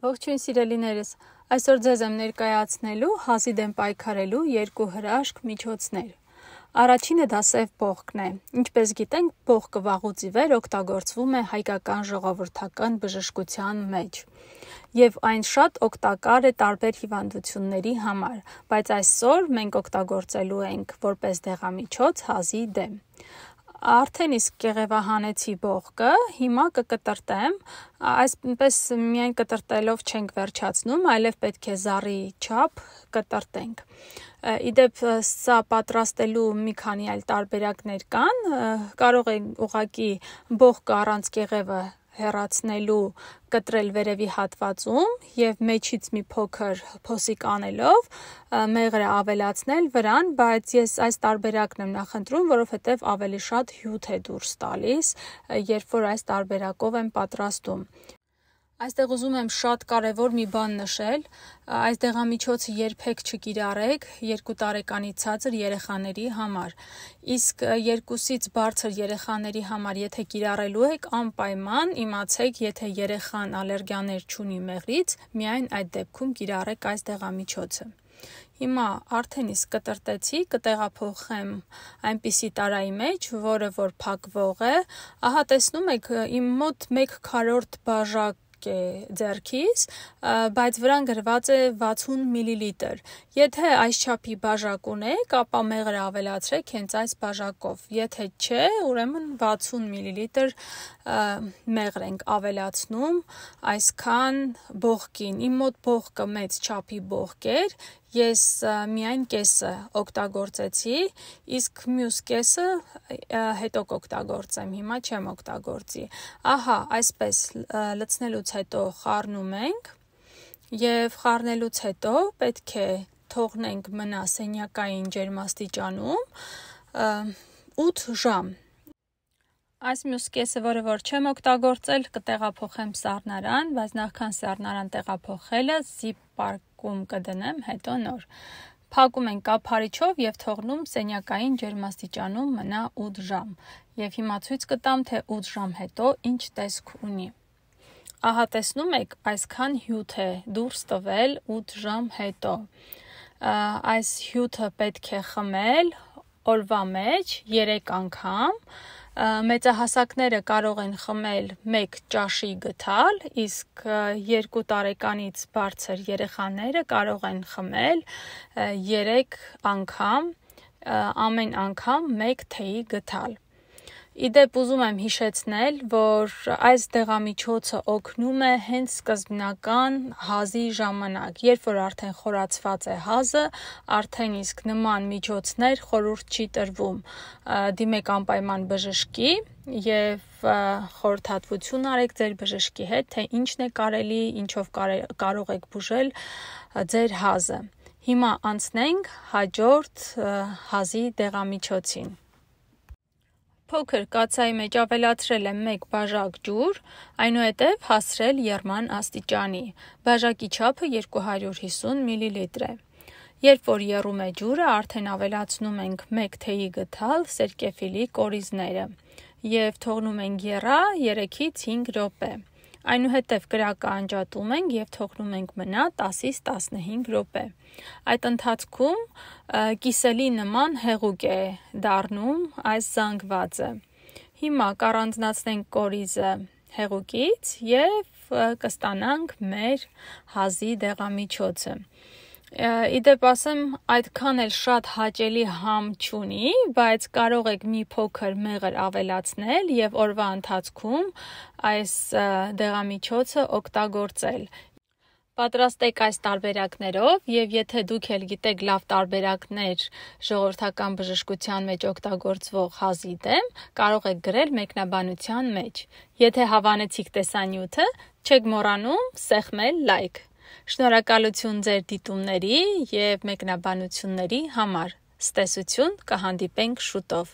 Ողջույն սիրելիներս, այսօր ձեզ եմ ներկայացնելու հազի դեմ պայքարելու երկու հրաշք միջոցներ։ Առաջինը դա սև պողկն է։ Ինչպես գիտենք, պողկը վաղուց ի վեր օգտագործվում է հայկական ժողովրդական բժշկության մեջ։ Եվ այն շատ օգտակար է տարբեր հիվանդությունների համար, բայց այսօր մենք օգտագործելու ենք որպես դեղամիջոց հազի դեմ։ Արդեն իսկ կեղևահանեցի բողկը, հիմա կկտրտեմ, այսպես միայն կտրտելով չենք վերջացնում, այլև պետք է զառի չափ կտրտենք։ Իդեպ սա պատրաստելու մի քանի այլ տարբերակներ կան, կարող են ուղղակի բողկը առանց կեղևը հեռացնելու կտրել վերևի հատվածում և մեջից մի փոքր փոսիկ անելով մեղրը ավելացնել վրան, բայց ես այս տարբերակն եմ նախընտրում, որովհետև ավելի շատ հյութ է դուրս տալիս, երբ որ այս տարբերակով եմ պատրաստում։ Այստեղ ուզում եմ շատ կարևոր մի բան նշել, այս դեղամիջոցը երբեք չկիրառեք 2 տարեկանից ցածր երեխաների համար, իսկ 2-ից բարձր երեխաների համար եթե կիրառելու եք, անպայման իմացեք, եթե երեխան ալերգիաներ չունի մեղրից, միայն այդ դեպքում կիրառեք այս դեղամիջոցը։ Հիմա արդեն իսկ կտրտեցի, կտեղափոխեմ այնպիսի տարայի մեջ, որը որ փակվող է, ահա տեսնում եք, իմ մոտ 1/4 բաժակ է ձեռքիս, բայց վրան գրված է 60 մլ։ Եթե այս չափի բաժակ ունեք, ապա մեղրը ավելացրեք հենց այս բաժակով, եթե չէ, ուրեմն 60 մլ մեղր ենք ավելացնում այսքան բողկին։ Իմ մոտ բողկը մեծ չափի բողկ էր, ես միայն կեսը օգտագործեցի, իսկ մյուս կեսը հետո կօգտագործեմ, հիմա չեմ օգտագործի։ Ահա, այսպես լցնելուց հետո խառնում ենք և խառնելուց հետո պետք է թողնենք մնա սենյակային ջերմաստիճանում 8 ժամ։ Այս մյուս կեսը, որը որ չեմ օգտագործել, կտեղափոխեմ սառնարան, բայց նախքան սառնարան տեղափոխելը զիպարկում կդնեմ, հետո նոր։ Փակում ենք կափարիչով և թողնում սենյակային ջերմաստիճանում մնա 8 ժամ։ Եվ հիմա ցույց կտամ, թե 8 ժամ հետո ինչ տեսք ունի։ Ահա տեսնում եք, այսքան հյութ է դուրս տվել 8 ժամ հետո։ Այս հյութը պետք է խմել օրվա մեջ 3 անգամ։ Մեծահասակները կարող են խմել 1 ճաշի գթալ, իսկ 2 տարեկանից բարձր երեխաները կարող են խմել 3 անգամ, ամեն անգամ 1 թեյի գթալ։ Իդեպ ուզում եմ հիշեցնել, որ այս դեղամիջոցը օգնում է հենց սկզբնական հազի ժամանակ, երբ որ արդեն խորացված է հազը, արդեն իսկ նման միջոցներ խորհուրդ չի տրվում։ Դիմեք անպայման բժշկի և խորհրդատվություն արեք ձեր բժշկի հետ, թե ինչն է կարելի, ինչով կարող եք բուժել ձեր հազը։ Հիմա անցնենք հաջորդ հազի դեղամիջոցին։ Փոքր կաթսայի մեջ ավելացրել եմ 1 բաժակ ջուր, այնուհետև հասցրել եռման աստիճանի։ Բաժակի չափը 250 մլ է։ Երբ որ եռում է ջուրը, արդեն ավելացնում ենք 1 թեյի գթալ սերկևիլի կորիզները և թողնում ենք եռա 3-ից 5 րոպե։ Այնուհետև կրակը անջատում ենք և թողնում ենք մնա 10-ից 15 րոպե։ Այդ ընթացքում կիսելի նման հեղուկ է դառնում այս զանգվածը։ Հիմա կառանձնացնենք կորիզը հեղուկից և կստանանք մեր հազի դեղամիջոցը։ Իդեպ ասեմ, այդքան էլ շատ հաճելի համ չունի, բայց կարող եք մի փոքր մեղր ավելացնել և օրվա ընթացքում այս դեղամիջոցը օգտագործել։ Պատրաստեք այս տարբերակներով և եթե դուք էլ գիտեք լավ տարբերակներ ժողովրդական բժշկության մեջ օգտագործվող հազի դեմ, կարող եք գրել մեկնաբանության մեջ։ Եթե հավանեցիք տեսանյութը, չեք մոռանում սեղմել լայք։ Շնորհակալություն ձեր դիտումների և մեկնաբանությունների համար։ Ցտեսություն, կհանդիպենք շուտով։